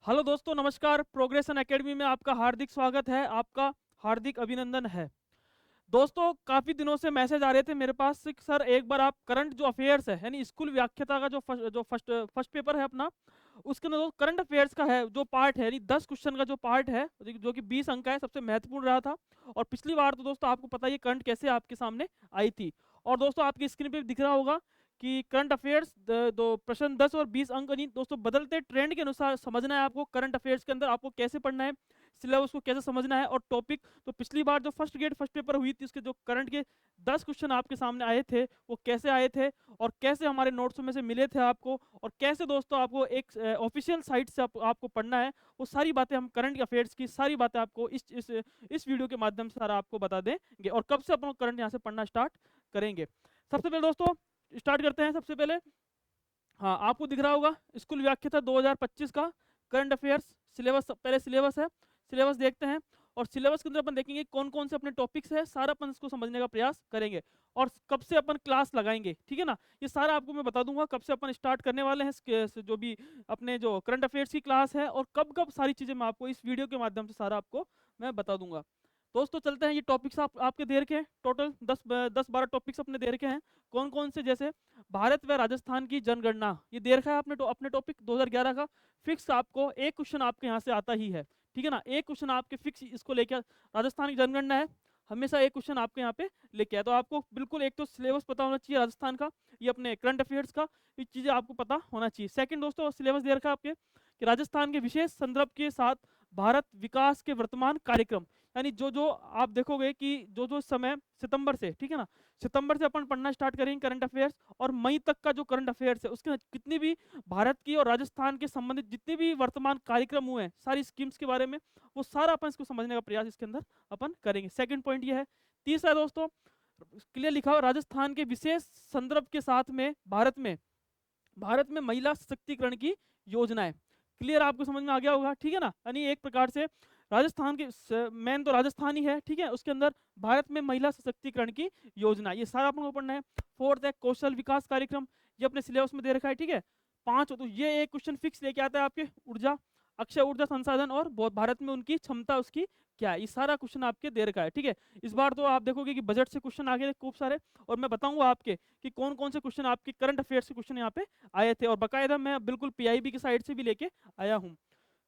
Hello दोस्तों, नमस्कार। Progression academy में आपका हार्दिक स्वागत है, आपका हार्दिक अभिनंदन है। दोस्तों, काफ़ी दिनों से मैसेज आ रहे थे मेरे पास कि सर एक बार आप करंट जो अफेयर्स है यानी स्कूल व्याख्याता का जो फर्स्ट पेपर है अपना, उसके अंदर करंट अफेयर्स का है जो पार्ट है यानी 10 क्वेश्चन का जो पार्ट है जो कि 20 अंक का है, सबसे महत्वपूर्ण रहा था। और पिछली बार तो दोस्तों आपको पता ही है करंट कैसे आपके सामने आई थी। और दोस्तों आपकी स्क्रीन पे दिख रहा होगा कि करंट अफेयर्स दो प्रश्न 10 और 20 अंक यानी दोस्तों बदलते ट्रेंड के अनुसार समझना है आपको। करंट अफेयर्स के अंदर आपको कैसे पढ़ना है, सिलेबस को कैसे समझना है और टॉपिक। तो पिछली बार जो फर्स्ट ग्रेड फर्स्ट पेपर हुई थी उसके जो करंट के 10 क्वेश्चन आपके सामने आए थे वो कैसे आए थे और कैसे हमारे नोट्स में से मिले थे आपको, और कैसे दोस्तों आपको एक ऑफिशियल साइट से आपको पढ़ना है, वो सारी बातें हम करंट अफेयर्स की सारी बातें आपको इस वीडियो के माध्यम से सारा आपको बता देंगे और कब से अपन करंट यहाँ से पढ़ना स्टार्ट करेंगे। सबसे पहले दोस्तों स्टार्ट करते हैं। सबसे पहले हाँ, आपको दिख रहा होगा स्कूल व्याख्याता 2025 का करंट अफेयर्स सिलेबस। पहले सिलेबस है, सिलेबस देखते हैं। और सिलेबस के अंदर अपन देखेंगे कौन कौन से अपने टॉपिक्स है, सारा अपन इसको समझने का प्रयास करेंगे और कब से अपन क्लास लगाएंगे, ठीक है ना। ये सारा आपको मैं बता दूंगा कब से अपन स्टार्ट करने वाले हैं जो भी अपने जो करंट अफेयर्स की क्लास है, और कब कब सारी चीज़ें मैं आपको इस वीडियो के माध्यम से सारा आपको मैं बता दूंगा। दोस्तों चलते हैं, ये टॉपिक्स आपके दे रखे हैं, टोटल 10-12 टॉपिक्स अपने दे रखे हैं। कौन कौन से, जैसे भारत व राजस्थान की जनगणना, ये दे रखा है आपने अपने टॉपिक 2011 का। फिक्स आपको एक क्वेश्चन आपके यहाँ से आता ही है, ठीक है ना। एक क्वेश्चन आपके फिक्स इसको लेकर, राजस्थान की जनगणना है, हमेशा एक क्वेश्चन आपके यहाँ पे लेके आए। तो आपको बिल्कुल एक तो सिलेबस पता होना चाहिए राजस्थान का, ये अपने करंट अफेयर्स का, ये चीज़ें आपको पता होना चाहिए। सेकंड दोस्तों सिलेबस दे रखा है आपके कि राजस्थान के विशेष संदर्भ के साथ भारत विकास के वर्तमान कार्यक्रम, यानी जो जो आप देखोगे कि जो जो समय सितंबर से, ठीक है ना, सितंबर से अपन पढ़ना स्टार्ट करेंगे करंट अफेयर्स, और मई तक का जो करंट अफेयर्स है उसके अंदर कितनी भी भारत की और राजस्थान के संबंधित जितने भी वर्तमान कार्यक्रम हुए हैं, सारी स्कीम्स के बारे में, वो सारा अपन इसको समझने का प्रयास इसके अंदर अपन करेंगे। सेकंड पॉइंट ये है। तीसरा दोस्तों क्लियर लिखा हो, राजस्थान के विशेष संदर्भ के साथ में भारत में महिला सशक्तिकरण की योजनाएं। क्लियर, आपको समझ में आ गया होगा, ठीक है ना। यानी एक प्रकार से राजस्थान के मेन तो राजस्थान ही है, ठीक है, उसके अंदर भारत में महिला सशक्तिकरण की योजना, ये सारा अपन को पढ़ना है। फोर्थ है कौशल विकास कार्यक्रम, ये अपने सिलेबस में दे रखा है, ठीक है। पांच, तो ये एक क्वेश्चन फिक्स लेके आता है आपके ऊर्जा, अक्षय ऊर्जा संसाधन और भारत में उनकी क्षमता उसकी क्या है, ये सारा क्वेश्चन आपके दे रखा है, ठीक है। इस बार तो आप देखोगे कि बजट से क्वेश्चन आ गए खूब सारे, और मैं बताऊंगा आपके कि कौन कौन से क्वेश्चन आपके करंट अफेयर्स के क्वेश्चन यहाँ पे आए थे, और बाकायदा मैं बिल्कुल पीआईबी की साइड से भी लेके आया हूँ।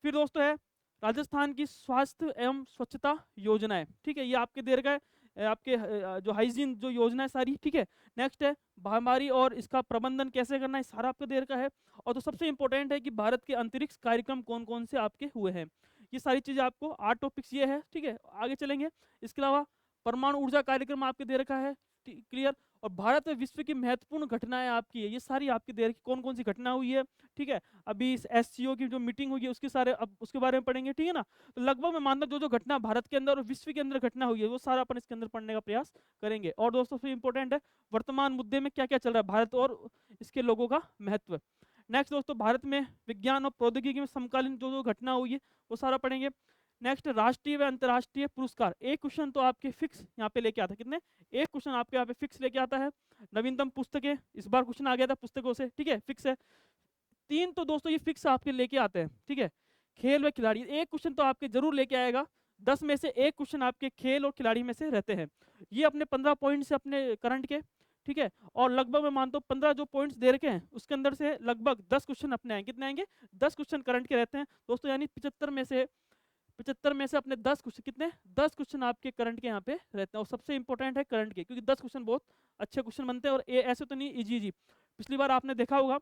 फिर दोस्तों है राजस्थान की स्वास्थ्य एवं स्वच्छता योजनाएं, ठीक है, ये आपके दे रखा है। आपके जो हाइजीन जो योजना है सारी, ठीक है। नेक्स्ट है महामारी और इसका प्रबंधन कैसे करना है, सारा आपको दे रखा है। और तो सबसे इंपॉर्टेंट है कि भारत के अंतरिक्ष कार्यक्रम कौन कौन से आपके हुए हैं, ये सारी चीजें आपको 8 टॉपिक्स ये है, ठीक है। आगे चलेंगे। इसके अलावा परमाणु ऊर्जा कार्यक्रम आपके दे रखा है, क्लियर। और भारत में विश्व की महत्वपूर्ण घटनाएं आपकी है, ये सारी आपकी दे रखी, कौन कौन सी घटना हुई है, ठीक है। अभी इस एससीओ की जो मीटिंग हुई है उसके सारे अब उसके बारे में पढ़ेंगे, ठीक है ना। तो लगभग मैं मानता जो जो घटना भारत के अंदर और विश्व के अंदर घटना हुई है वो सारा अपन इसके अंदर पढ़ने का प्रयास करेंगे। और दोस्तों सबसे इंपॉर्टेंट है वर्तमान मुद्दे में क्या क्या चल रहा है भारत और इसके लोगों का महत्व। नेक्स्ट दोस्तों भारत में विज्ञान और प्रौद्योगिकी में समकालीन जो जो घटना हुई है वो सारा पढ़ेंगे। नेक्स्ट राष्ट्रीय व अंतर्राष्ट्रीय पुरस्कार, एक क्वेश्चन तो आपके फिक्स यहाँ पे लेके आता है, कितने, एक क्वेश्चन आपके यहाँ पे फिक्स लेके आता है। नवीनतम पुस्तकें, इस बार क्वेश्चन आ गया था पुस्तकों से, ठीक है, फिक्स है। तीन तो दोस्तों ये फिक्स आपके लेके आते हैं, ठीक है। खेल व खिलाड़ी, एक क्वेश्चन तो आपके जरूर लेके आएगा, 10 में से एक क्वेश्चन आपके खेल और खिलाड़ी में से रहते हैं। ये अपने 15 पॉइंट से अपने करंट के, ठीक है। और लगभग मैं मानता हूँ 15 जो पॉइंट्स दे रखे हैं उसके अंदर से लगभग 10 क्वेश्चन अपने आएंगे, कितने आएंगे, 10 क्वेश्चन करंट के रहते हैं दोस्तों, यानी 75 में से अपने 10 क्वेश्चन, कितने, 10 क्वेश्चन आपके करंट के यहाँ पे रहते हैं। और सबसे इंपॉर्टेंट है करंट के, क्योंकि 10 क्वेश्चन बहुत अच्छे क्वेश्चन बनते हैं, और ऐसे तो नहीं इजी इजी। पिछली बार आपने देखा होगा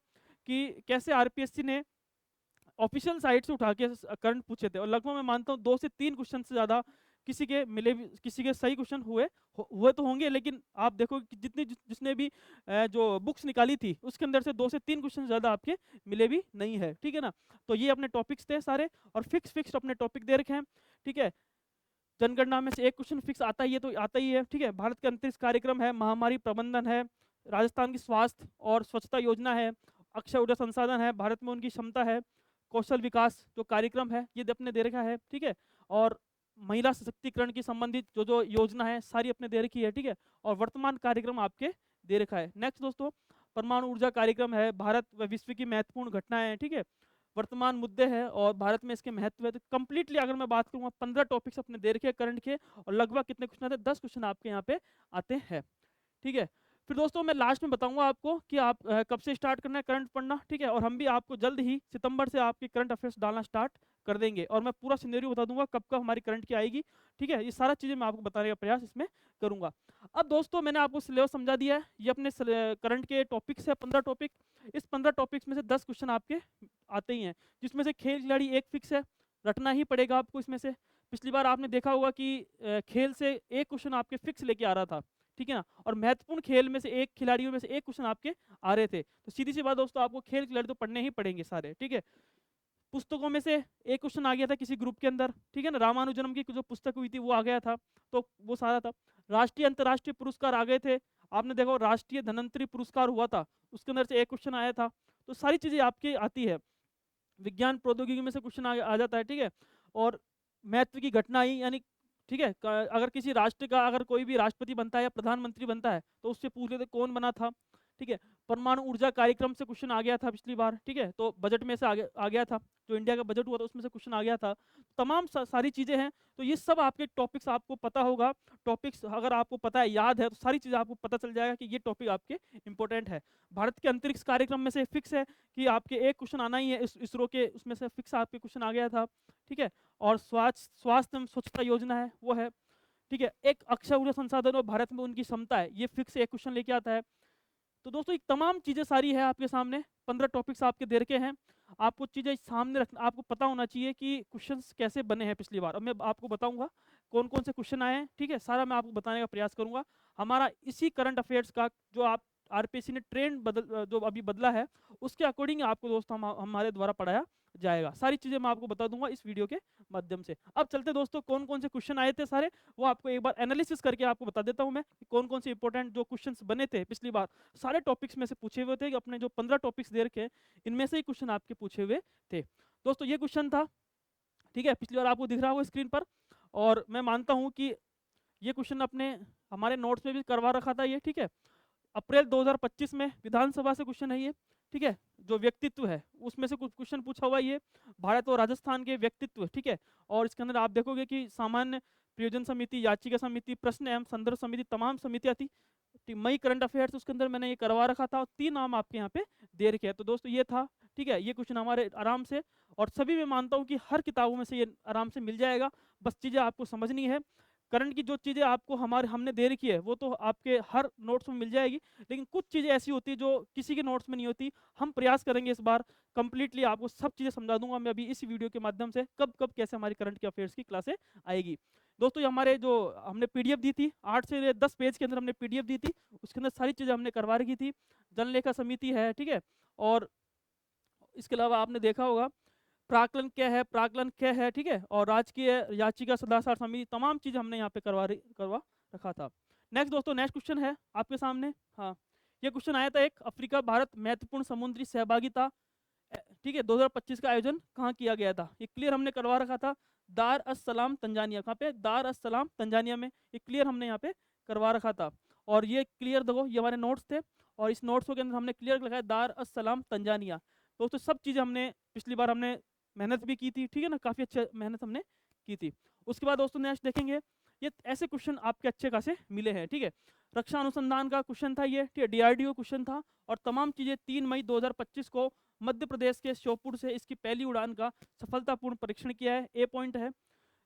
कि कैसे आरपीएससी ने ऑफिशियल साइट से उठा के करंट पूछे थे, और लगभग मैं मानता हूँ 2 से 3 क्वेश्चन से ज्यादा किसी के मिले भी, किसी के सही क्वेश्चन हुए तो होंगे, लेकिन आप देखो कि जिसने भी जो बुक्स निकाली थी उसके अंदर से 2 से 3 क्वेश्चन ज्यादा आपके मिले भी नहीं है, ठीक है ना। तो ये अपने टॉपिक्स थे सारे, और फिक्स अपने टॉपिक दे रखे हैं, ठीक है। जनगणना में से एक क्वेश्चन फिक्स आता ही है तो आता ही है, ठीक है। भारत का अंतरिक्ष कार्यक्रम है, महामारी प्रबंधन है, राजस्थान की स्वास्थ्य और स्वच्छता योजना है, अक्षय ऊर्जा संसाधन है, भारत में उनकी क्षमता है, कौशल विकास जो कार्यक्रम है ये अपने दे रखा है, ठीक है। और महिला सशक्तिकरण की संबंधित जो जो योजना है सारी अपने दे रखी है, ठीक है। और वर्तमान कार्यक्रम आपके दे रखा है। नेक्स्ट दोस्तों परमाणु ऊर्जा कार्यक्रम है, भारत व विश्व की महत्वपूर्ण घटनाएं हैं, ठीक है। वर्तमान मुद्दे हैं और भारत में इसके महत्व है। तो कंप्लीटली अगर मैं बात करूँगा 15 टॉपिक्स अपने दे रखे करंट के, और लगभग कितने क्वेश्चन आते हैं, 10 क्वेश्चन आपके यहाँ पे आते हैं। ठीक है, फिर दोस्तों मैं लास्ट में बताऊंगा आपको कि आप कब से स्टार्ट करना है करंट पढ़ना। ठीक है, और हम भी आपको जल्द ही सितंबर से आपके करंट अफेयर्स डालना स्टार्ट कर देंगे, और मैं पूरा सिनेरियो बता दूंगा कब कब हमारी करंट की आएगी। ठीक है, ये सारा चीज़ें मैं आपको बताने का प्रयास इसमें करूंगा। अब दोस्तों मैंने आपको सिलेबस समझा दिया है, ये अपने करंट के टॉपिक्स है 15 टॉपिक। इस 15 टॉपिक्स में से 10 क्वेश्चन आपके आते ही हैं, जिसमें से खेल खिलाड़ी एक फिक्स है, रटना ही पड़ेगा आपको इसमें से। पिछली बार आपने देखा होगा कि खेल से एक क्वेश्चन आपके फिक्स लेके आ रहा था, ठीक है ना, और महत्वपूर्ण खेल में से एक खिलाड़ियों में से एक क्वेश्चन आपके आ रहे थे। तो सीधी सी बात दोस्तों, आपको खेल खिलाड़ी तो पढ़ने ही पड़ेंगे सारे। ठीक है, पुस्तकों में से एक क्वेश्चन आ गया था किसी ग्रुप के अंदर, ठीक है ना, रामानुजनम की जो पुस्तक हुई थी वो आ गया था, तो वो सारा था। राष्ट्रीय अंतर्राष्ट्रीय पुरस्कार आ गए थे, आपने देखो राष्ट्रीय धनंतरी पुरस्कार हुआ था, उसके अंदर से एक क्वेश्चन आया था। तो सारी चीज़ें आपकी आती है। विज्ञान प्रौद्योगिकी में से क्वेश्चन आ जाता है। ठीक है, और महत्व की घटना ही यानी, ठीक है, अगर किसी राष्ट्र का अगर कोई भी राष्ट्रपति बनता है या प्रधानमंत्री बनता है तो उससे पूछ लेते कौन बना था। ठीक है, परमाणु ऊर्जा कार्यक्रम से क्वेश्चन आ गया था पिछली बार। ठीक है, तो बजट में से आ गया था, जो इंडिया का बजट हुआ था उसमें से क्वेश्चन आ गया था। तमाम सारी चीज़ें हैं, तो ये सब आपके टॉपिक्स आपको पता होगा। टॉपिक्स अगर आपको पता है, याद है, तो सारी चीज़ें आपको पता चल जाएगा कि ये टॉपिक आपके इंपॉर्टेंट है। भारत के अंतरिक्ष कार्यक्रम में से फिक्स है कि आपके एक क्वेश्चन आना ही है, इसरो के उसमें से फिक्स आपके क्वेश्चन आ गया था। ठीक है, और स्वास्थ्य एवं स्वच्छता योजना है वो है। ठीक है, एक अक्षय ऊर्जा संसाधन और भारत में उनकी क्षमता है, ये फिक्स एक क्वेश्चन लेके आता है। तो दोस्तों एक तमाम चीज़ें सारी है आपके सामने, 15 टॉपिक्स आपके दे रखे हैं। आपको चीज़ें सामने रखना, आपको पता होना चाहिए कि क्वेश्चंस कैसे बने हैं पिछली बार। अब मैं आपको बताऊंगा कौन कौन से क्वेश्चन आए हैं। ठीक है, सारा मैं आपको बताने का प्रयास करूंगा। हमारा इसी करंट अफेयर्स का जो आप आरपीएससी ने ट्रेंड जो अभी बदला है, उसके अकॉर्डिंग आपको दोस्तों हमारे द्वारा पढ़ाया जाएगा। सारी चीज़ें मैं आपको बता दूंगा इस वीडियो के माध्यम से। अब चलते दोस्तों, कौन कौन से क्वेश्चन आए थे सारे, वो आपको एक बार एनालिसिस करके आपको बता देता हूं मैं कि कौन कौन से इंपॉर्टेंट जो क्वेश्चंस बने थे पिछली बार। सारे टॉपिक्स में से पूछे हुए थे कि अपने जो 15 टॉपिक्स दे रखे हैं इनमें से ही क्वेश्चन आपके पूछे हुए थे। दोस्तों ये क्वेश्चन था, ठीक है, पिछली बार आपको दिख रहा होगा स्क्रीन पर, और मैं मानता हूँ कि ये क्वेश्चन अपने हमारे नोट्स में भी करवा रखा था ये। ठीक है, अप्रैल 2025 में विधानसभा से क्वेश्चन है ये। ठीक है, जो व्यक्तित्व है उसमें से कुछ क्वेश्चन पूछा हुआ है ये, भारत और राजस्थान के व्यक्तित्व। ठीक है, और इसके अंदर आप देखोगे कि सामान्य प्रयोजन समिति, याचिका समिति, प्रश्न एवं संदर्भ समिति, तमाम समितियां थी। मई करंट अफेयर्स उसके अंदर मैंने ये करवा रखा था, और 3 नाम आपके यहाँ पे दे रखे हैं। तो दोस्तों ये था, ठीक है, ये क्वेश्चन हमारे आराम से, और सभी मैं मानता हूँ कि हर किताबों में से ये आराम से मिल जाएगा। बस चीज़ें आपको समझनी है। करंट की जो चीज़ें आपको हमने दे रखी है वो तो आपके हर नोट्स में मिल जाएगी, लेकिन कुछ चीज़ें ऐसी होती है जो किसी के नोट्स में नहीं होती। हम प्रयास करेंगे इस बार कंप्लीटली आपको सब चीज़ें समझा दूंगा मैं अभी इस वीडियो के माध्यम से, कब कब कैसे हमारी करंट के अफेयर्स की क्लासें आएगी। दोस्तों ये हमारे जो हमने पीडीएफ दी थी, 8 से 10 पेज के अंदर हमने पीडीएफ दी थी, उसके अंदर सारी चीज़ें हमने करवा रखी थी। जनलेखा समिति है, ठीक है, और इसके अलावा आपने देखा होगा प्राकलन क्या है, प्राकलन क्या है, ठीक है, और राजकीय याचिका सदाचार समिति, तमाम चीज़ हमने यहाँ पे करवा रखा था। नेक्स्ट दोस्तों, नेक्स्ट क्वेश्चन है आपके सामने। हाँ, ये क्वेश्चन आया था एक, अफ्रीका भारत महत्वपूर्ण समुद्री सहभागिता, ठीक है, 2025 का आयोजन कहाँ किया गया था, ये क्लियर हमने करवा रखा था। दार अस सलाम तंजानिया, कहाँ पे, दार अस सलाम तंजानिया में, ये क्लियर हमने यहाँ पे करवा रखा था। और ये क्लियर देखो, ये हमारे नोट्स थे, और इस नोट्स के अंदर हमने क्लियर लगाया दार अस सलाम तंजानिया। दोस्तों सब चीज़ें हमने पिछली बार हमने मेहनत भी की थी, ठीक है ना, काफ़ी अच्छे मेहनत हमने की थी। उसके बाद दोस्तों नेक्स्ट देखेंगे, ये ऐसे क्वेश्चन आपके अच्छे खासे मिले हैं। ठीक है, रक्षा अनुसंधान का क्वेश्चन था ये, ठीक है, डीआरडीओ क्वेश्चन था, और तमाम चीज़ें 3 मई 2025 को मध्य प्रदेश के श्योपुर से इसकी पहली उड़ान का सफलतापूर्ण परीक्षण किया है, ए पॉइंट है।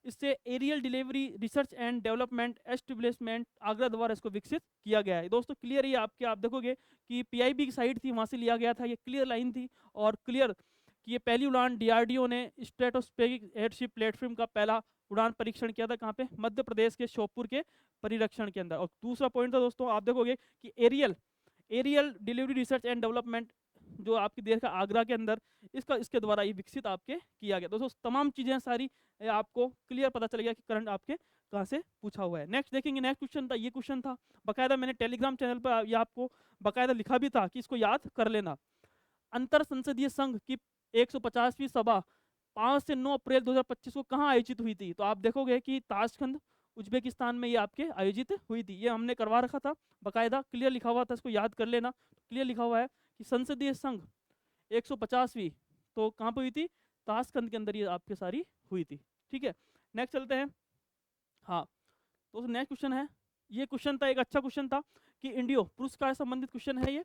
इससे aerial delivery research and development establishment Agra द्वारा इसको विकसित किया गया है। दोस्तों क्लियर ये आपके, आप देखोगे कि पीआईबी की साइड थी, वहाँ से लिया गया था, ये क्लियर लाइन थी, और क्लियर कि ये पहली उड़ान डीआरडीओ ने स्ट्रेटोस्फेरिक एयरशिप प्लेटफॉर्म का पहला उड़ान परीक्षण किया था, कहाँ पे, मध्य प्रदेश के श्योपुर के परिरक्षण के अंदर। और दूसरा पॉइंट था दोस्तों, आप देखोगे कि aerial aerial delivery research and development जो आपकी देश का आगरा के अंदर, इसके द्वारा ये विकसित आपके किया गया। दोस्तों तमाम चीज़ें सारी आपको क्लियर पता चल गया कि करंट आपके कहाँ से पूछा हुआ है। नेक्स्ट देखेंगे, नेक्स्ट क्वेश्चन था, ये क्वेश्चन था बाकायदा मैंने टेलीग्राम चैनल पर ये आपको बाकायदा लिखा भी था कि इसको याद कर लेना। अंतर संसदीय संघ की 150वीं सभा 5 से 9 अप्रैल 2025 को कहाँ आयोजित हुई थी, तो आप देखोगे कि ताशखंद उज्बेकिस्तान में ये आपके आयोजित हुई थी। ये हमने करवा रखा था बाकायदा, क्लियर लिखा हुआ था, इसको याद कर लेना। क्लियर लिखा हुआ है कि संसदीय संघ 150वीं तो कहाँ पर हुई थी? ताशकंद के अंदर ये आपके सारी हुई थी। ठीक है, नेक्स्ट चलते हैं। हाँ तो नेक्स्ट क्वेश्चन है, ये क्वेश्चन था, एक अच्छा क्वेश्चन था कि इंडियो पुरस्कार संबंधित क्वेश्चन है ये।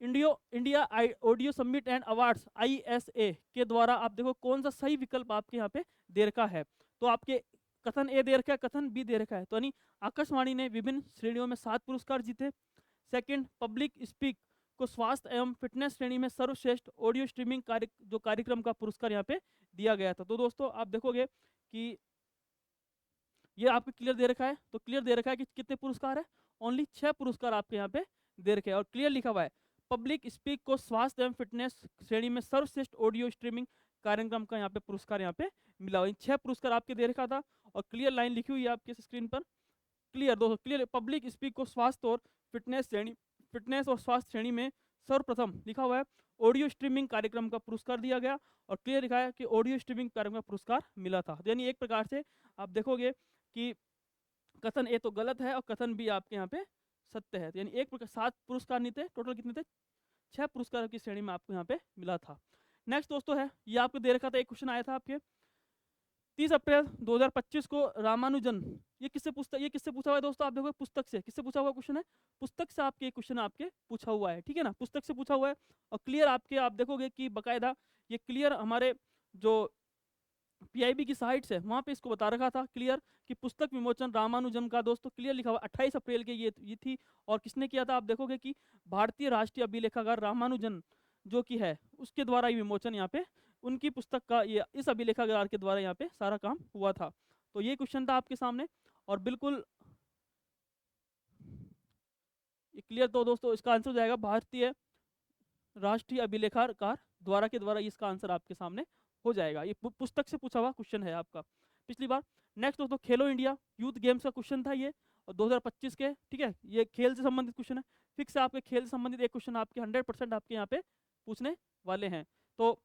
India audio summit and awards ISA के द्वारा आप देखो कौन सा सही विकल्प आपके यहाँ पे दे रखा है। तो आपके कथन ए दे रखा है, कथन बी दे रखा है। तो यानी आकाशवाणी ने विभिन्न श्रेणियों में 7 पुरस्कार जीते। सेकंड, पब्लिक स्पीक को स्वास्थ्य एवं फिटनेस श्रेणी में सर्वश्रेष्ठ ऑडियो स्ट्रीमिंग कार्यक्रम का पुरस्कार यहाँ पे दिया गया था। तो दोस्तों आप देखोगे कि ये आपको क्लियर दे रखा है, तो क्लियर दे रखा है कि कितने पुरस्कार है, ओनली 6 पुरस्कार आपके यहाँ पे दे रखे हैं। और क्लियर लिखा हुआ है पब्लिक स्पीक को स्वास्थ्य एवं फिटनेस श्रेणी में सर्वश्रेष्ठ ऑडियो स्ट्रीमिंग कार्यक्रम का यहाँ पे पुरस्कार यहाँ पे मिला हुआ। 6 पुरस्कार आपके दे रखा था और क्लियर लाइन लिखी हुई है आपके स्क्रीन पर। क्लियर दोस्तों, क्लियर पब्लिक स्पीक को स्वास्थ्य और फिटनेस और स्वास्थ्य श्रेणी में सर्वप्रथम लिखा हुआ है ऑडियो स्ट्रीमिंग कार्यक्रम का पुरस्कार दिया गया। और क्लियर लिखा है कि ऑडियो स्ट्रीमिंग कार्यक्रम का पुरस्कार मिला था। यानी एक प्रकार से आप देखोगे कि कथन ए तो गलत है और कथन बी आपके यहाँ पे सत्य है। यानी एक प्रकार 7 पुरस्कार नहीं थे, टोटल कितने थे? 6 पुरस्कार की श्रेणी में आपको यहाँ पे मिला था। नेक्स्ट दोस्तों है, ये आपको दे रखा था, एक क्वेश्चन आया था आपके 30 अप्रैल 2025 को रामानुजन, ये किससे पूछा हुआ है दोस्तों? आप देखो पुस्तक से, किससे पूछा हुआ क्वेश्चन है? पुस्तक से आपके क्वेश्चन आपके पूछा हुआ है। ठीक है ना, पुस्तक से पूछा हुआ है। और क्लियर आपके आप देखोगे कि बकायदा ये क्लियर हमारे जो PIB की साइट्स है वहाँ पे इसको बता रखा था क्लियर कि पुस्तक विमोचन रामानुजम का दोस्तों क्लियर लिखा हुआ 28 अप्रैल के ये थी। और किसने किया था? आप देखोगे कि भारतीय राष्ट्रीय अभिलेखागार रामानुजन जो कि है उसके द्वारा ये विमोचन यहाँ पे उनकी पुस्तक का ये इस अभिलेखागार के द्वारा यहाँ पे सारा काम हुआ था। तो ये क्वेश्चन था आपके सामने और बिल्कुल क्लियर। तो दोस्तों इसका आंसर हो जाएगा भारतीय राष्ट्रीय अभिलेखागार द्वारा के द्वारा, इसका आंसर आपके सामने हो जाएगा। ये पुस्तक से पूछा हुआ क्वेश्चन है आपका पिछली बार। नेक्स्ट दोस्तों खेलो इंडिया यूथ गेम्स का क्वेश्चन था ये और 2025 के। ठीक है, ये खेल से संबंधित क्वेश्चन है, फिक्स है आपके खेल से संबंधित एक क्वेश्चन आपके 100% आपके यहाँ पे पूछने वाले हैं। तो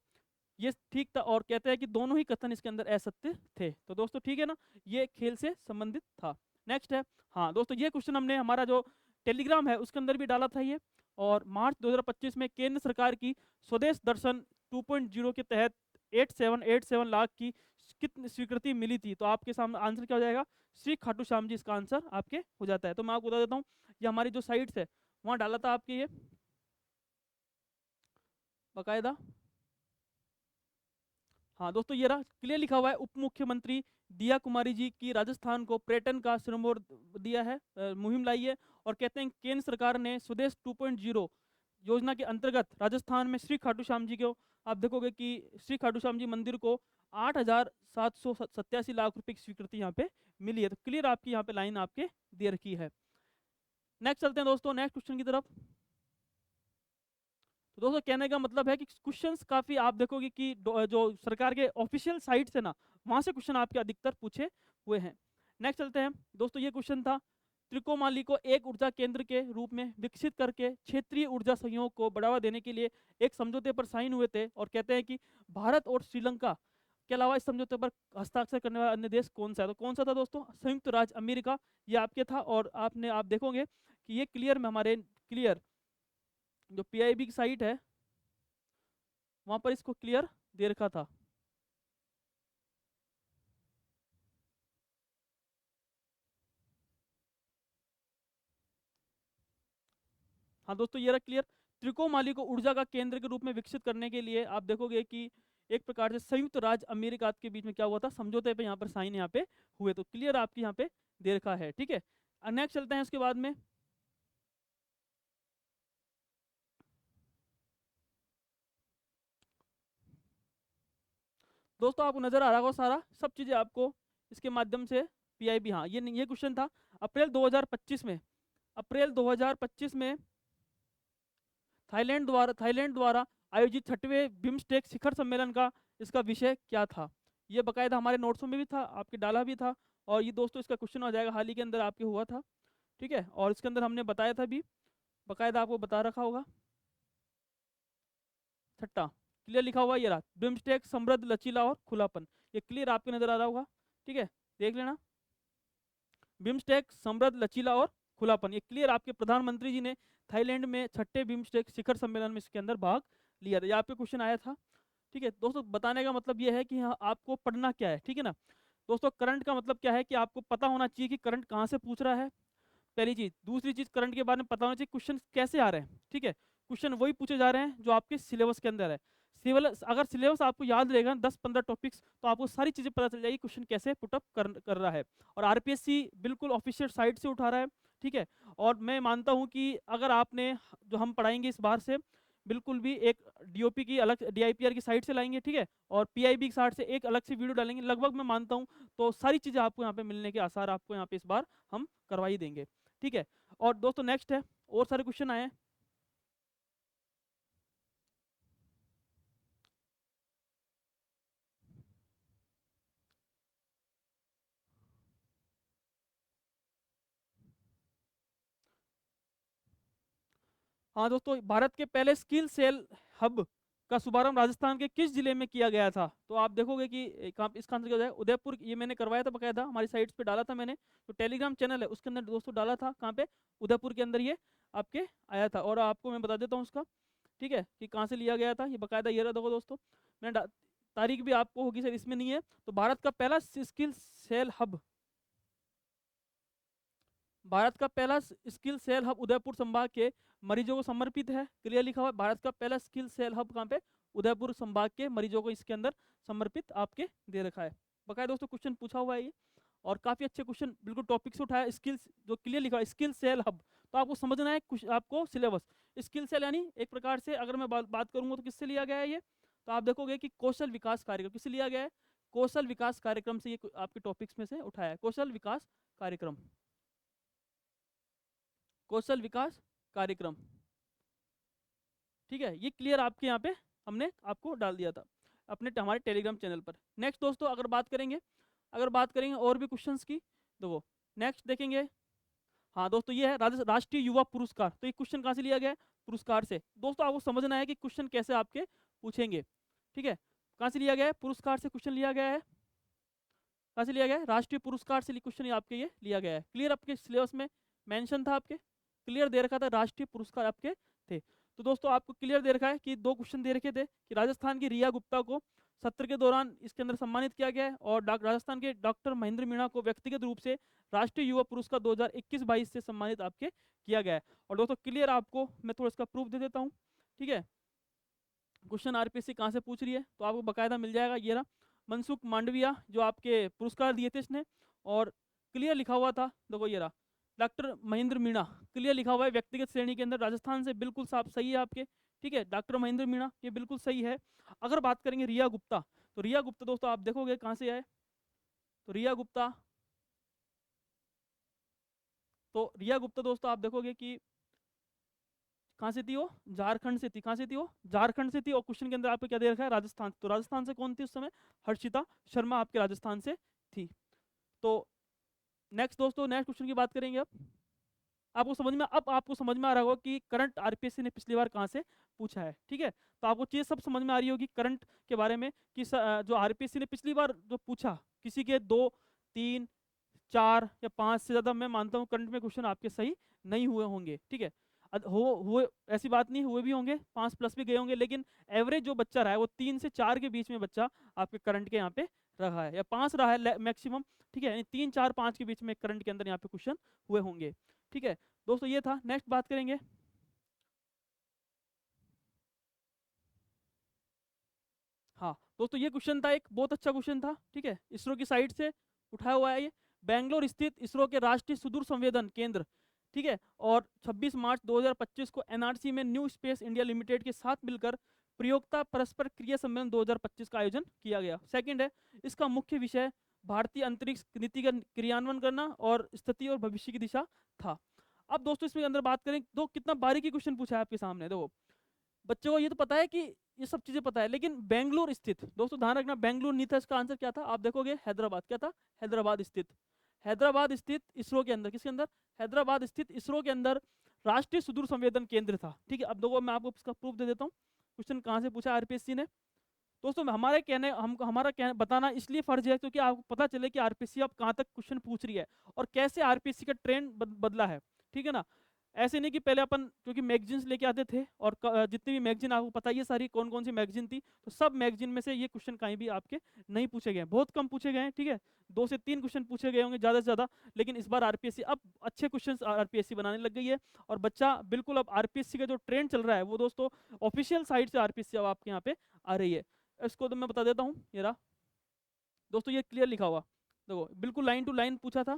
ये ठीक था और कहते हैं कि दोनों ही कथन इसके अंदर असत्य थे। तो दोस्तों ठीक है ना, ये खेल से संबंधित था। नेक्स्ट है, हाँ दोस्तों ये क्वेश्चन हमने हमारा जो टेलीग्राम है उसके अंदर भी डाला था ये। और मार्च 2025 में केंद्र सरकार की स्वदेश दर्शन 2.0 के तहत 8787 लाख की कितनी स्वीकृति मिली थी? तो आपके सामने आंसर क्या हो जाएगा? श्री खाटू श्याम जी इसका आंसर आपके हो जाता है। तो मैं आपको बता देता हूँ, ये हमारी जो साइट्स है वहाँ डाला था आपके ये बाकायदा। हाँ दोस्तों ये रहा, क्लियर लिखा हुआ है उप मुख्यमंत्री दिया कुमारी जी की राजस्थान को पर्यटन का सिरमौर दिया है, मुहिम लाई है। और कहते हैं केंद्र सरकार ने स्वदेश 2.0 योजना के अंतर्गत राजस्थान में श्री खाटू श्याम जी को आप देखोगे कि श्री खाटू श्याम जी मंदिर को 8,787 लाख रुपए की स्वीकृति यहाँ पे मिली है। तो क्लियर आपकी यहाँ पे लाइन आपके दे रखी है। नेक्स्ट चलते हैं दोस्तों नेक्स्ट क्वेश्चन की तरफ। तो दोस्तों कहने का मतलब है कि क्वेश्चंस काफी आप देखोगे कि जो सरकार के ऑफिशियल साइट्स है ना वहां से क्वेश्चन आपके अधिकतर पूछे हुए हैं। नेक्स्ट चलते हैं दोस्तों, ये क्वेश्चन था त्रिकोमाली को एक ऊर्जा केंद्र के रूप में विकसित करके क्षेत्रीय ऊर्जा सहयोग को बढ़ावा देने के लिए एक समझौते पर साइन हुए थे। और कहते हैं कि भारत और श्रीलंका के अलावा इस समझौते पर हस्ताक्षर करने वाला अन्य देश कौन सा है? तो कौन सा था दोस्तों? संयुक्त राज्य अमेरिका ये आपके था। और आप देखोगे कि ये क्लियर में हमारे क्लियर जो PIB की साइट है वहां पर इसको क्लियर दे रखा था। हाँ दोस्तों ये रहा क्लियर, त्रिकोमाली को ऊर्जा का केंद्र के रूप में विकसित करने के लिए आप देखोगे कि एक प्रकार से संयुक्त राज्य अमेरिका के बीच में क्या हुआ था? समझौते पे यहाँ पर साइन यहाँ पे हुए। तो क्लियर आपकी यहाँ पे दे रखा है। ठीक है, नेक्स्ट चलते हैं इसके बाद में। दोस्तों आपको नजर आ रहा होगा सारा सब चीजें आपको इसके माध्यम से PIB। हाँ ये क्वेश्चन था अप्रैल 2025 में थाईलैंड द्वारा आयोजित 6वें बिम्स्टेक शिखर सम्मेलन का इसका विषय क्या था? ये बकायदा हमारे नोट्सों में भी था, आपके डाला भी था। और ये दोस्तों इसका क्वेश्चन हो जाएगा, हाल ही के अंदर आपके हुआ था। ठीक है, और इसके अंदर हमने बताया था भी, बकायदा आपको बता रखा होगा। छठा क्लियर लिखा हुआ ये रहा, बिम्स्टेक समृद्ध लचीला और खुलापन। ये क्लियर आपके नजर आ रहा होगा। ठीक है, देख लेना, बिम्स्टेक समृद्ध लचीला और खुलापन। ये क्लियर आपके प्रधानमंत्री जी ने थाईलैंड में 6ठे बिम्स्टेक शिखर सम्मेलन में इसके अंदर भाग लिया था। ये आपके क्वेश्चन आया था। ठीक है दोस्तों, बताने का मतलब ये है कि हाँ आपको पढ़ना क्या है, ठीक है ना। दोस्तों करंट का मतलब क्या है कि आपको पता होना चाहिए कि करंट कहाँ से पूछ रहा है, पहली चीज। दूसरी चीज, करंट के बारे में पता होना चाहिए क्वेश्चन कैसे आ रहे हैं, ठीक है। क्वेश्चन वही पूछे जा रहे हैं जो आपके सिलेबस के अंदर है। सिलेबस, अगर सिलेबस आपको याद रहेगा 10-15 टॉपिक्स, तो आपको सारी चीजें पता चल जाएगी क्वेश्चन कैसे पुटअप कर रहा है। और आरपीएससी बिल्कुल ऑफिशियल साइट से उठा रहा है, ठीक है। और मैं मानता हूँ कि अगर आपने, जो हम पढ़ाएंगे इस बार से, बिल्कुल भी एक डीओपी की अलग, डीआईपीआर की साइट से लाएंगे, ठीक है, और पीआईबी की साइट से एक अलग से वीडियो डालेंगे, लगभग मैं मानता हूँ तो सारी चीजें आपको यहाँ पे मिलने के आसार आपको यहाँ पे इस बार हम करवा ही देंगे, ठीक है। और दोस्तों नेक्स्ट है, और सारे क्वेश्चन आए हैं। हाँ दोस्तों, भारत के पहले स्किल सेल हब का शुभारंभ राजस्थान के किस जिले में किया गया था? तो आप देखोगे कि इसका आंसर क्या हो जाएगा, उदयपुर। ये मैंने करवाया था बकायदा, हमारी साइट्स पे डाला था मैंने, तो टेलीग्राम चैनल है उसके अंदर दोस्तों डाला था। कहाँ पे? उदयपुर के अंदर ये आपके आया था। और आपको मैं बता देता हूँ उसका, ठीक है, कि कहाँ से लिया गया था। ये बकायदा ये रहा, देखो दोस्तों, मैंने तारीख भी आपको होगी सर, इसमें नहीं है। तो भारत का पहला स्किल सेल हब, भारत का पहला स्किल सेल हब उदयपुर संभाग के मरीजों को समर्पित है। क्लियर लिखा हुआ है, भारत का पहला स्किल सेल हब कहाँ पे? उदयपुर संभाग के मरीजों को इसके अंदर समर्पित आपके दे रखा है। बकाया दोस्तों क्वेश्चन पूछा हुआ है ये, और काफी अच्छे क्वेश्चन बिल्कुल टॉपिक से उठाया। स्किल्स जो क्लियर लिखा है, स्किल सेल हब, तो आपको समझना है आपको सिलेबस। स्किल सेल यानी एक प्रकार से, अगर मैं बात करूंगा तो किससे लिया गया है ये, तो आप देखोगे कि कौशल विकास कार्यक्रम किससे लिया गया है, कौशल विकास कार्यक्रम से ये आपके टॉपिक्स में से उठाया है। कौशल विकास कार्यक्रम, कौशल विकास कार्यक्रम, ठीक है। ये क्लियर आपके यहाँ पे हमने आपको डाल दिया था अपने हमारे टेलीग्राम चैनल पर। नेक्स्ट दोस्तों, अगर बात करेंगे और भी क्वेश्चंस की, देखो नेक्स्ट देखेंगे। हाँ दोस्तों, ये है राष्ट्रीय युवा पुरस्कार। तो ये क्वेश्चन कहाँ से लिया गया है? पुरस्कार से। दोस्तों आपको समझना है कि क्वेश्चन कैसे आपके पूछेंगे, ठीक है। कहाँ से लिया गया है? पुरस्कार से क्वेश्चन लिया गया है। कहाँ से लिया गया है? राष्ट्रीय पुरस्कार से क्वेश्चन आपके ये लिया गया है। क्लियर, आपके सिलेबस में मेंशन था, आपके क्लियर दे रखा था, राष्ट्रीय पुरस्कार आपके थे। तो दोस्तों आपको क्लियर दे रखा है कि दो क्वेश्चन दे रखे थे कि राजस्थान की रिया गुप्ता को सत्र के दौरान इसके अंदर सम्मानित किया गया है, और राजस्थान के डॉक्टर महेंद्र मीणा को व्यक्तिगत रूप से राष्ट्रीय युवा पुरस्कार 2021-22 से सम्मानित आपके किया गया है। और दोस्तों क्लियर, आपको मैं थोड़ा इसका प्रूफ दे देता हूँ, ठीक है। क्वेश्चन आरपीएससी कहाँ से पूछ रही है तो आपको बकायदा मिल जाएगा। ये रहा, मनसुख मांडविया जो आपके पुरस्कार दिए थे इसने, और क्लियर लिखा हुआ था, देखो ये रहा, डॉक्टर महेंद्र मीणा, क्लियर लिखा हुआ है व्यक्तिगत श्रेणी के अंदर राजस्थान से, बिल्कुल साफ सही है आपके, ठीक है। डॉक्टर महेंद्र मीणा ये बिल्कुल सही है। अगर बात करेंगे रिया गुप्ता, तो रिया गुप्ता दोस्तों आप देखोगे कहाँ से आए, तो रिया गुप्ता, दोस्तों आप देखोगे कि कहाँ से थी वो, झारखंड से थी। कहाँ से थी वो? झारखंड से थी। और क्वेश्चन के अंदर आपको क्या दे रखा है? राजस्थान। तो राजस्थान से कौन थी उस समय? हर्षिता शर्मा आपके राजस्थान से थी। तो नेक्स्ट दोस्तों, नेक्स्ट क्वेश्चन की बात करेंगे अब। आपको समझ में आ रहा होगा कि करंट आरपीएससी ने पिछली बार कहाँ से पूछा है, ठीक है। तो आपको चीज सब समझ में आ रही होगी करंट के बारे में कि जो आरपीएससी ने पिछली बार जो पूछा, किसी के 2, 3, 4 या 5 से ज्यादा मैं मानता हूँ करंट में क्वेश्चन आपके सही नहीं हुए होंगे, ठीक है। हुए ऐसी बात नहीं, हुए भी होंगे, 5+ भी गए होंगे, लेकिन एवरेज जो बच्चा रहा है वो 3 से 4 के बीच में बच्चा आपके करंट के यहाँ पे रहा है, या 5 रहा है मैक्सिमम, ठीक है। यानी 3, 4, 5 के बीच में करंट के अंदर यहाँ पे क्वेश्चन हुए होंगे, ठीक है। दोस्तों ये था। नेक्स्ट बात करेंगे। हाँ दोस्तों, ये क्वेश्चन था, एक बहुत अच्छा क्वेश्चन था, ठीक है, इसरो की साइट से उठाया हुआ है ये। बेंगलोर स्थित इसरो के राष्ट्रीय सुदूर संवेदन केंद्र, ठीक है, और 26 मार्च 2025 को एनआरसी में न्यू स्पेस इंडिया लिमिटेड के साथ मिलकर प्रयोक्ता परस्पर क्रिया सम्मेलन 2025 का आयोजन किया गया। सेकंड है, इसका मुख्य विषय भारतीय अंतरिक्ष नीति का क्रियान्वयन करना और स्थिति और भविष्य की दिशा था। अब दोस्तों इसमें अंदर बात करें तो कितना बारीकी क्वेश्चन पूछा है आपके सामने। देखो बच्चों को ये तो पता है कि ये सब चीजें पता है, लेकिन बेंगलुरु स्थित, दोस्तों ध्यान रखना, बेंगलुरु नहीं था, इसका आंसर क्या था आप देखोगे? हैदराबाद। क्या था? हैदराबाद स्थित। हैदराबाद स्थित इसरो के अंदर, किसके अंदर? हैदराबाद स्थित इसरो के अंदर राष्ट्रीय सुदूर संवेदन केंद्र था, ठीक है। अब देखो मैं आपको इसका प्रूफ दे देता हूँ, क्वेश्चन कहाँ से पूछा आरपीएससी ने। दोस्तों हमारा कहने बताना इसलिए फर्ज है क्योंकि आपको पता चले कि आरपीएससी अब कहाँ तक क्वेश्चन पूछ रही है और कैसे आरपीएससी का ट्रेंड बदला है, ठीक है ना। ऐसे नहीं कि पहले अपन क्योंकि मैगजीन्स लेके आते थे और जितनी भी मैगजीन आपको पता ही है सारी कौन कौन सी मैगजीन थी, तो सब मैगजीन में से ये क्वेश्चन कहीं भी आपके नहीं पूछे गए, बहुत कम पूछे गए हैं, ठीक है। 2 से 3 क्वेश्चन पूछे गए होंगे ज़्यादा से ज़्यादा, लेकिन इस बार आरपीएससी अब अच्छे क्वेश्चन आरपीएससी बनाने लग गई है। और बच्चा बिल्कुल अब आरपीएससी का जो ट्रेंड चल रहा है वो दोस्तों ऑफिशियल साइट से आरपीएससी अब आपके यहाँ पे आ रही है। इसको तो मैं बता देता हूँ, ये रहा दोस्तों, ये क्लियर लिखा हुआ देखो, बिल्कुल लाइन टू लाइन पूछा था।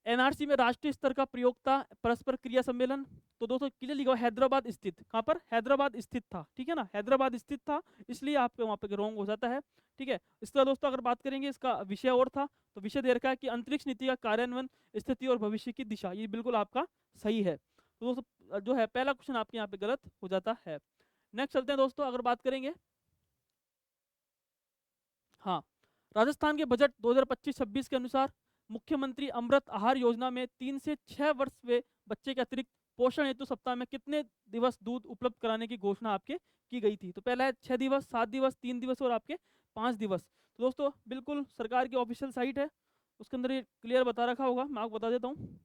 एनआरसी में राष्ट्रीय स्तर का प्रयोक्ता परस्पर क्रिया सम्मेलन, तो दोस्तों क्लियर लिखा हुआ हैदराबाद स्थित, कहाँ पर, हैदराबाद स्थित था, ठीक है ना, हैदराबाद स्थित था, इसलिए आपके वहाँ पे रॉन्ग हो जाता है, ठीक है। इसका दोस्तों अगर बात करेंगे, इसका विषय और था, तो विषय दे रखा है कि अंतरिक्ष नीति का कार्यान्वयन, स्थिति और भविष्य की दिशा, ये बिल्कुल आपका सही है। तो दोस्तों जो है पहला क्वेश्चन आपके यहाँ पे गलत हो जाता है। नेक्स्ट चलते हैं दोस्तों, अगर बात करेंगे, हाँ, राजस्थान के बजट 2025-26 के अनुसार मुख्यमंत्री अमृत आहार योजना में 3 से 6 वर्ष वे बच्चे के अतिरिक्त पोषण हेतु सप्ताह में कितने दिवस दूध उपलब्ध कराने की घोषणा आपके की गई थी। तो पहला है 6 दिवस, 7 दिवस, 3 दिवस और आपके 5 दिवस। तो दोस्तों बिल्कुल सरकार की ऑफिशियल साइट है, उसके अंदर ये क्लियर बता रखा होगा, मैं आपको बता देता हूँ।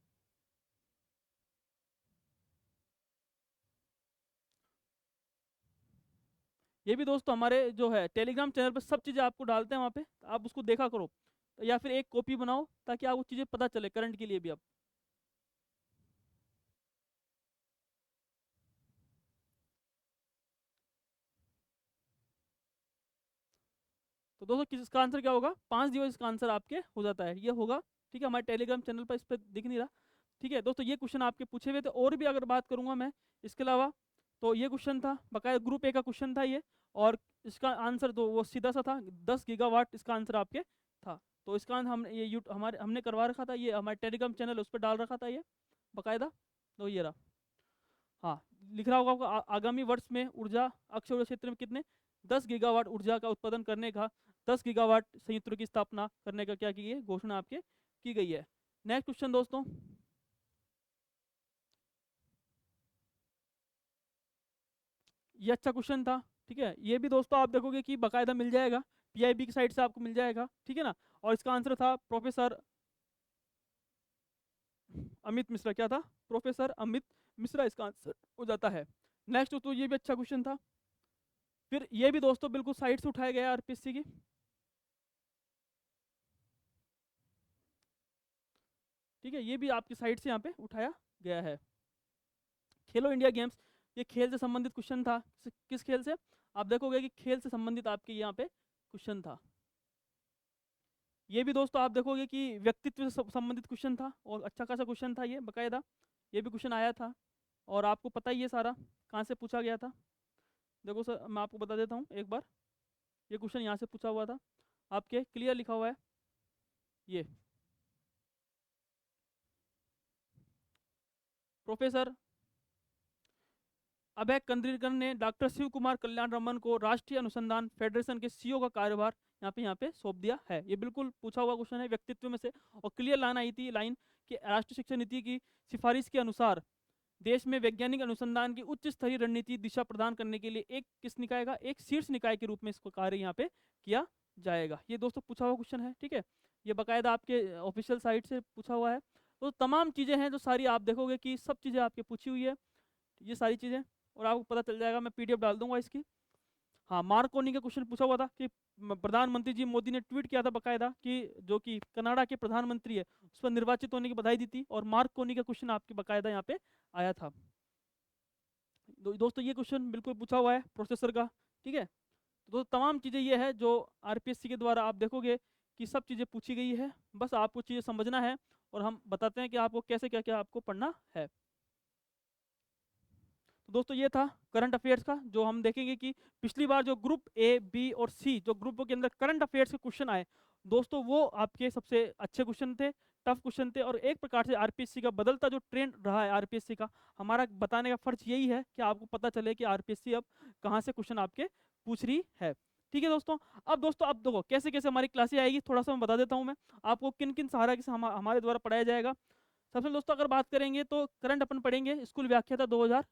ये भी दोस्तों हमारे जो है टेलीग्राम चैनल पर सब चीज़ें आपको डालते हैं वहाँ पे, आप उसको देखा करो, या फिर एक कॉपी बनाओ ताकि आपको चीज़ें पता चले करंट के लिए भी। अब तो दोस्तों किस इसका आंसर क्या होगा, 5 दिवस इसका आंसर आपके हो जाता है, ये होगा, ठीक है। हमारे टेलीग्राम चैनल पर इस पर दिख नहीं रहा, ठीक है दोस्तों। ये क्वेश्चन आपके पूछे हुए थे, और भी अगर बात करूंगा मैं इसके अलावा, तो ये क्वेश्चन था बकाया ग्रुप ए का क्वेश्चन था ये, और इसका आंसर तो वो सीधा सा था, 10 गीगावाट इसका आंसर आपके था। तो इसका हम ये हमारे हमने करवा रखा था, ये हमारे टेलीग्राम चैनल उस पर डाल रखा था ये बाकायदा। तो ये रहा, हाँ, लिख रहा होगा आपको आगामी वर्ष में ऊर्जा अक्षय क्षेत्र में कितने 10 गीगावाट ऊर्जा का उत्पादन करने का, 10 गीगावाट संयंत्र की स्थापना करने का क्या की है घोषणा आपके की गई है। नेक्स्ट क्वेश्चन दोस्तों, ये अच्छा क्वेश्चन था, ठीक है। ये भी दोस्तों आप देखोगे कि बाकायदा मिल जाएगा, पीआईबी की साइड से आपको मिल जाएगा, ठीक है ना। और इसका आंसर था प्रोफेसर अमित मिश्रा, क्या था, प्रोफेसर अमित मिश्रा इसका आंसर हो जाता है। नेक्स्ट तो ये भी अच्छा क्वेश्चन था। फिर ये भी दोस्तों बिल्कुल साइड से उठाया गया आरपीएससी की, ठीक है, ये भी आपकी साइड से यहाँ पे उठाया गया है। खेलो इंडिया गेम्स, ये खेल से संबंधित क्वेश्चन था, किस खेल से, आप देखोगे कि खेल से संबंधित आपके यहाँ पे क्वेश्चन था। ये भी दोस्तों आप देखोगे कि व्यक्तित्व से संबंधित क्वेश्चन था, और अच्छा खासा क्वेश्चन था ये बकायदा, ये भी क्वेश्चन आया था, और आपको पता ही है सारा कहाँ से पूछा गया था। देखो सर मैं आपको बता देता हूँ एक बार, ये क्वेश्चन यहाँ से पूछा हुआ था आपके, क्लियर लिखा हुआ है ये, प्रोफेसर अभय कंद्रीकर ने डॉक्टर शिव कुमार कल्याण रमन को राष्ट्रीय अनुसंधान फेडरेशन के सीईओ का कार्यभार यहाँ पे सौंप दिया है। ये बिल्कुल पूछा हुआ क्वेश्चन है व्यक्तित्व में से, और क्लियर लाइन आई थी लाइन कि राष्ट्रीय शिक्षा नीति की सिफारिश के अनुसार देश में वैज्ञानिक अनुसंधान की उच्च स्तरीय रणनीति दिशा प्रदान करने के लिए एक किस निकाय का, एक शीर्ष निकाय के रूप में इसको कार्य यहाँ पे किया जाएगा। ये दोस्तों पूछा हुआ क्वेश्चन है, ठीक है, ये बाकायदा आपके ऑफिशियल साइट से पूछा हुआ है। तो तमाम चीज़ें हैं जो सारी आप देखोगे कि सब चीज़ें आपके पूछी हुई है, ये सारी चीज़ें, और आपको पता चल जाएगा, मैं पीडीएफ डाल दूंगा इसकी। हाँ, मार्कोनी का क्वेश्चन पूछा हुआ था कि प्रधानमंत्री जी मोदी ने ट्वीट किया था बकायदा कि जो कि कनाडा के प्रधानमंत्री है उस पर निर्वाचित होने की बधाई दी थी, और मार्कोनी का क्वेश्चन आपके बकायदा यहाँ पे आया था। दोस्तों ये क्वेश्चन बिल्कुल पूछा हुआ है प्रोसेसर का, ठीक है। तो तमाम चीज़ें ये है जो आरपीएससी के द्वारा आप देखोगे कि सब चीज़ें पूछी गई है, बस आपको चीज़ें समझना है, और हम बताते हैं कि आपको कैसे क्या क्या आपको पढ़ना है। तो दोस्तों ये था करंट अफेयर्स का, जो हम देखेंगे कि पिछली बार जो ग्रुप ए बी और सी जो ग्रुपों के अंदर करंट अफेयर्स के क्वेश्चन आए दोस्तों, वो आपके सबसे अच्छे क्वेश्चन थे, टफ क्वेश्चन थे, और एक प्रकार से आरपीएससी का बदलता जो ट्रेंड रहा है आरपीएससी का, हमारा बताने का फर्ज यही है कि आपको पता चले कि आरपीएससी अब कहाँ से क्वेश्चन आपके पूछ रही है, ठीक है दोस्तों। अब दोस्तों अब देखो कैसे कैसे हमारी क्लासें आएगी, थोड़ा सा मैं बता देता हूँ मैं आपको किन किन सहारा के हमारे द्वारा पढ़ाया जाएगा। सबसे पहले दोस्तों अगर बात करेंगे तो करंट अपन पढ़ेंगे स्कूल व्याख्याता 2000,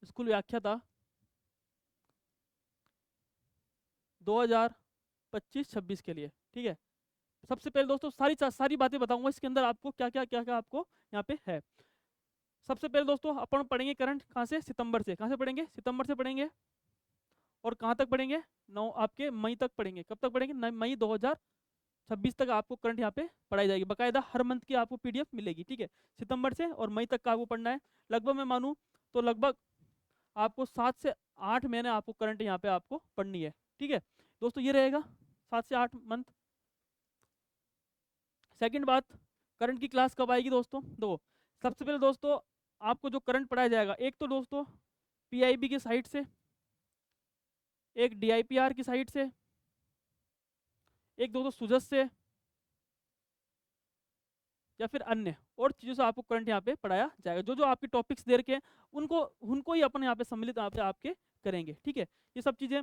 स्कूल व्याख्याता 2025-26 के लिए, ठीक है। सबसे पहले दोस्तों सारी बातें बताऊंगा इसके अंदर आपको क्या क्या आपको यहाँ पे है। सबसे पहले दोस्तों अपन पढ़ेंगे करंट कहाँ से, सितंबर से। कहाँ से पढ़ेंगे, सितंबर से पढ़ेंगे। और कहाँ तक पढ़ेंगे, आपके मई तक पढ़ेंगे। कब तक पढ़ेंगे, मई 2026 तक आपको करंट यहाँ पे पढ़ाई जाएगी। बाकायदा हर मंथ की आपको पीडीएफ मिलेगी, ठीक है। सितंबर से और मई तक का आपको पढ़ना है। लगभग मैं मानूँ तो लगभग आपको 7 से 8 महीने आपको करंट यहाँ पे आपको पढ़नी है, ठीक है दोस्तों। ये रहेगा 7 से 8 मंथ। सेकंड बात, करंट की क्लास कब आएगी दोस्तों, दो। सबसे पहले दोस्तों आपको जो करंट पढ़ाया जाएगा, एक तो दोस्तों पीआईबी की साइट से, एक डीआईपीआर की साइट से, एक दोस्तों सुजस से, या फिर अन्य और चीज़ों से आपको करंट यहाँ पे पढ़ाया जाएगा। जो जो आपके टॉपिक्स दे रखे हैं उनको ही अपन यहाँ पे सम्मिलित आपके करेंगे, ठीक है। ये सब चीज़ें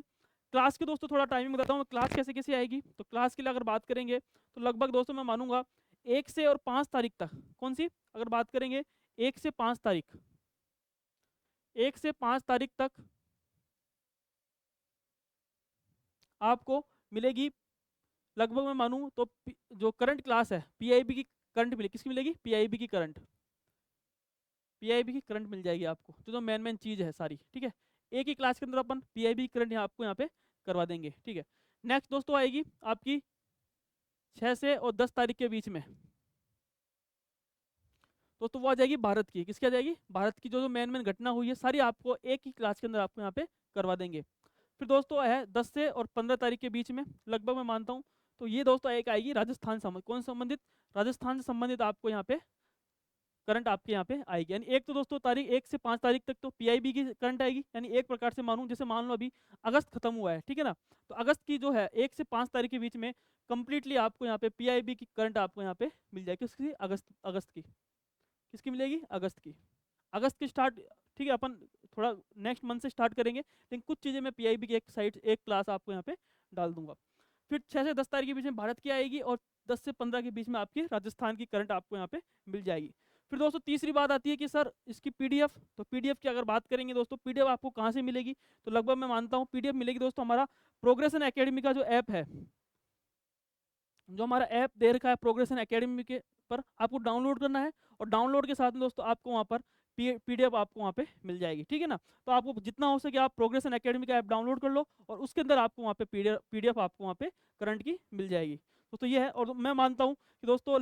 क्लास की दोस्तों थोड़ा टाइमिंग बताता हूँ क्लास कैसे कैसे आएगी। तो क्लास के लिए अगर बात करेंगे तो लगभग दोस्तों मैं मानूंगा 1 से और 5 तारीख तक, कौन सी अगर बात करेंगे 1 से 5 तारीख, 1 से 5 तारीख तक आपको मिलेगी। लगभग मैं मानूँ तो जो करंट क्लास है पीआईबी की करंट मिलेगी। किसकी मिलेगी, पीआईबी की करंट, पीआईबी की करंट मिल जाएगी आपको, जो मेन चीज़ है सारी, ठीक है। एक ही क्लास के अंदर अपन पीआईबी की करंट आपको यहाँ पे करवा देंगे, ठीक है। नेक्स्ट दोस्तों आएगी आपकी 6 से और 10 तारीख के बीच में दोस्तों वो आ जाएगी भारत की। किसकी आ जाएगी, भारत की। जो मेन घटना हुई है सारी आपको एक ही क्लास के अंदर आपको यहाँ पे करवा देंगे। फिर दोस्तों है 10 से और 15 तारीख के बीच में, लगभग मैं मानता हूँ तो ये दोस्तों एक आएगी राजस्थान संबंधित। कौन संबंधित, राजस्थान से संबंधित आपको यहाँ पे करंट आपके यहाँ पे आएगी। यानी एक तो दोस्तों तारीख 1 से 5 तारीख तक तो पीआईबी की करंट आएगी। यानी एक प्रकार से मानूं, जैसे मान लो अभी अगस्त खत्म हुआ है, ठीक है ना, तो अगस्त की जो है 1 से 5 तारीख के बीच में कंप्लीटली आपको यहाँ पे पीआईबी की करंट आपको यहाँ पे मिल जाएगी। किसकी, अगस्त की। किसकी मिलेगी, अगस्त की। अगस्त की स्टार्ट, ठीक है, अपन थोड़ा नेक्स्ट मंथ से स्टार्ट करेंगे, लेकिन कुछ चीज़ें मैं पीआईबी की एक क्लास आपको यहाँ पे डाल दूंगा। फिर 6 से 10 तारीख के बीच में भारत की आएगी और 10 से 15 के बीच में आपकी राजस्थान की करंट आपको यहाँ पे मिल जाएगी। फिर दोस्तों तीसरी बात आती है कि सर इसकी पीडीएफ, तो पीडीएफ की अगर बात करेंगे दोस्तों, पीडीएफ आपको कहाँ से मिलेगी, तो लगभग मैं मानता हूँ पीडीएफ मिलेगी दोस्तों हमारा प्रोग्रेशन एकेडमी का जो ऐप है, जो हमारा ऐप दे रखा है प्रोग्रेशन एकेडमी के पर, आपको डाउनलोड करना है। और डाउनलोड के साथ में दोस्तों आपको वहाँ पर पीडीएफ आपको वहाँ पे मिल जाएगी, ठीक है ना। तो आपको जितना हो सके आप प्रोग्रेशन एकेडमी का ऐप डाउनलोड कर लो और उसके अंदर आपको वहाँ पे पीडीएफ आपको वहाँ पे करंट की मिल जाएगी दोस्तों। ये है, और मैं मानता हूँ कि दोस्तों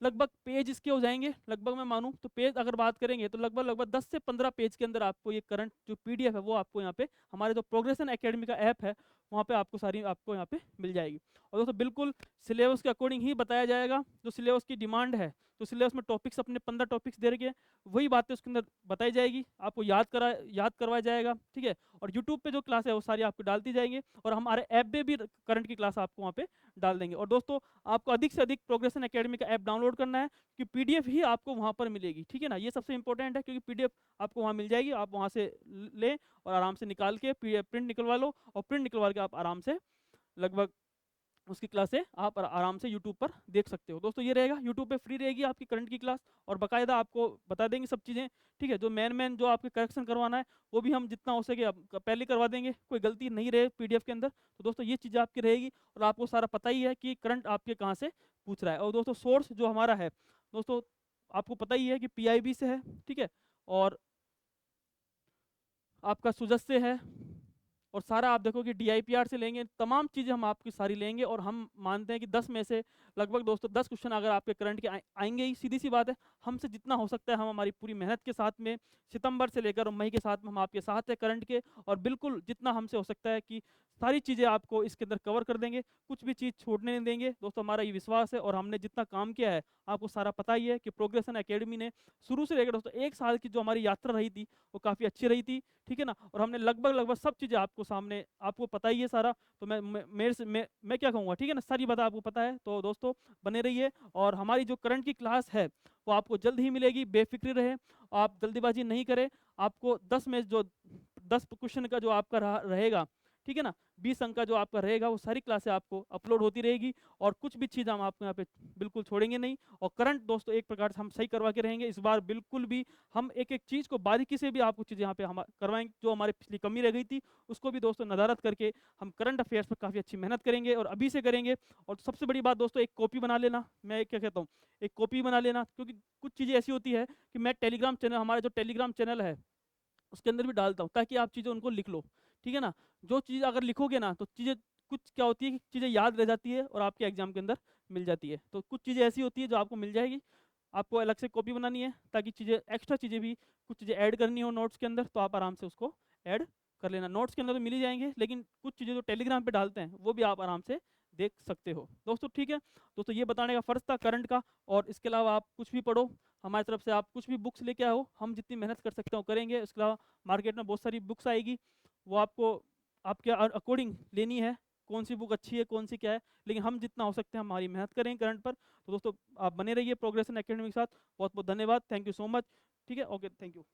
लगभग पेज इसके हो जाएंगे। लगभग मैं मानूं तो पेज अगर बात करेंगे तो लगभग 10 से 15 पेज के अंदर आपको ये करंट जो पीडीएफ है वो आपको यहाँ पे हमारे जो प्रोग्रेशन एकेडमी का ऐप है वहाँ पे आपको सारी आपको यहाँ पे मिल जाएगी। और दोस्तों बिल्कुल सिलेबस के अकॉर्डिंग ही बताया जाएगा। जो सिलेबस की डिमांड है, तो सिलेबस में टॉपिक्स अपने 15 टॉपिक्स दे रखे हैं, वही बातें उसके अंदर बताई जाएगी, आपको याद करवाया जाएगा, ठीक है। और यूट्यूब पे जो क्लास है वो सारी आपको डालती जाएंगे और हमारे ऐप पे भी करंट की क्लास आपको वहाँ पे डाल देंगे। और दोस्तों आपको अधिक से अधिक प्रोग्रेशन एकेडमी का ऐप डाउनलोड करना है कि पीडीएफ ही आपको वहाँ पर मिलेगी, ठीक है ना। ये सबसे इंपॉर्टेंट है, क्योंकि पीडीएफ आपको वहाँ मिल जाएगी, आप वहाँ से लें और आराम से निकाल के प्रिंट निकलवा लो, और प्रिंट निकलवा के आप आराम से लगभग उसकी क्लासें आप आराम से यूट्यूब पर देख सकते हो। दोस्तों ये रहेगा, यूट्यूब पे फ्री रहेगी आपकी करंट की क्लास, और बाकायदा आपको बता देंगे सब चीज़ें, ठीक है। जो मेन जो आपके करेक्शन करवाना है वो भी हम जितना हो सके पहले करवा देंगे, कोई गलती नहीं रहे पीडीएफ के अंदर। तो दोस्तों ये चीज़ आपकी रहेगी और आपको सारा पता ही है कि करंट आपके कहाँ से पूछ रहा है। और दोस्तों सोर्स जो हमारा है दोस्तों आपको पता ही है कि पीआईबी से है, ठीक है, और आपका सुजस से है, और सारा आप देखो कि डीआईपीआर से लेंगे, तमाम चीज़ें हम आपकी सारी लेंगे। और हम मानते हैं कि 10 में से लगभग दोस्तों 10 क्वेश्चन अगर आपके करंट के आएंगे ही, सीधी सी बात है। हमसे जितना हो सकता है हम हमारी पूरी मेहनत के साथ में सितंबर से लेकर मई के साथ में हम आपके साथ हैं करंट के, और बिल्कुल जितना हमसे हो सकता है कि सारी चीज़ें आपको इसके अंदर कवर कर देंगे, कुछ भी चीज़ छोड़ने नहीं देंगे दोस्तों। हमारा ये विश्वास है, और हमने जितना काम किया है आपको सारा पता ही है कि प्रोग्रेशन एकेडमी ने शुरू से लेकर दोस्तों 1 साल की जो हमारी यात्रा रही थी वो काफ़ी अच्छी रही थी, ठीक है ना। और हमने लगभग सब चीज़ें आपको सामने आपको पता ही है सारा। तो मैं क्या कहूँगा, ठीक है ना, सारी बात आपको पता है। तो दोस्तों बने रहिए, और हमारी जो करंट की क्लास है वो आपको जल्द ही मिलेगी, बेफिक्र रहे, आप जल्दीबाजी नहीं करें। आपको 10 में जो 10 क्वेश्चन का जो आपका रहेगा, ठीक है ना। 20 अंक का जो आपका रहेगा वो सारी क्लासें आपको अपलोड होती रहेगी, और कुछ भी चीज़ हम आपको यहाँ पे बिल्कुल छोड़ेंगे नहीं। और करंट दोस्तों एक प्रकार से हम सही करवा के रहेंगे इस बार, बिल्कुल भी हम एक एक चीज़ को बारीकी से भी आपको चीज़ें यहाँ पे हम करवाएंगे। जो हमारी पिछली कमी रह गई थी उसको भी दोस्तों नदारत करके हम करंट अफेयर्स पर काफ़ी अच्छी मेहनत करेंगे, और अभी से करेंगे। और सबसे बड़ी बात दोस्तों, एक कॉपी बना लेना, मैं क्या कहता हूँ, एक कॉपी बना लेना, क्योंकि कुछ चीज़ें ऐसी होती है कि मैं टेलीग्राम चैनल, हमारा जो टेलीग्राम चैनल है उसके अंदर भी डालता हूँ, ताकि आप चीज़ें उनको लिख लो, ठीक है ना। जो चीज़ अगर लिखोगे ना तो चीज़ें कुछ क्या होती है कि चीज़ें याद रह जाती है और आपके एग्जाम के अंदर मिल जाती है। तो कुछ चीज़ें ऐसी होती है जो आपको मिल जाएगी, आपको अलग से कॉपी बनानी है, ताकि चीज़ें एक्स्ट्रा चीज़ें भी कुछ चीज़ें ऐड करनी हो नोट्स के अंदर, तो आप आराम से उसको ऐड कर लेना। नोट्स के अंदर तो मिल ही जाएंगे, लेकिन कुछ चीज़ें जो टेलीग्राम पे डालते हैं वो भी आप आराम से देख सकते हो दोस्तों, ठीक है। दोस्तों ये बताने का फ़र्ज़ था करंट का, और इसके अलावा आप कुछ भी पढ़ो, हमारी तरफ से आप कुछ भी बुक्स लेके आओ, हम जितनी मेहनत कर सकते हो करेंगे। उसके अलावा मार्केट में बहुत सारी बुक्स आएगी, वो आपको आपके अकॉर्डिंग लेनी है, कौन सी बुक अच्छी है कौन सी क्या है, लेकिन हम जितना हो सकते हैं हमारी मेहनत करेंगे करंट पर। तो दोस्तों आप बने रहिए प्रोग्रेशन एकेडमी के साथ। बहुत बहुत धन्यवाद, थैंक यू सो मच, ठीक है, ओके, थैंक यू।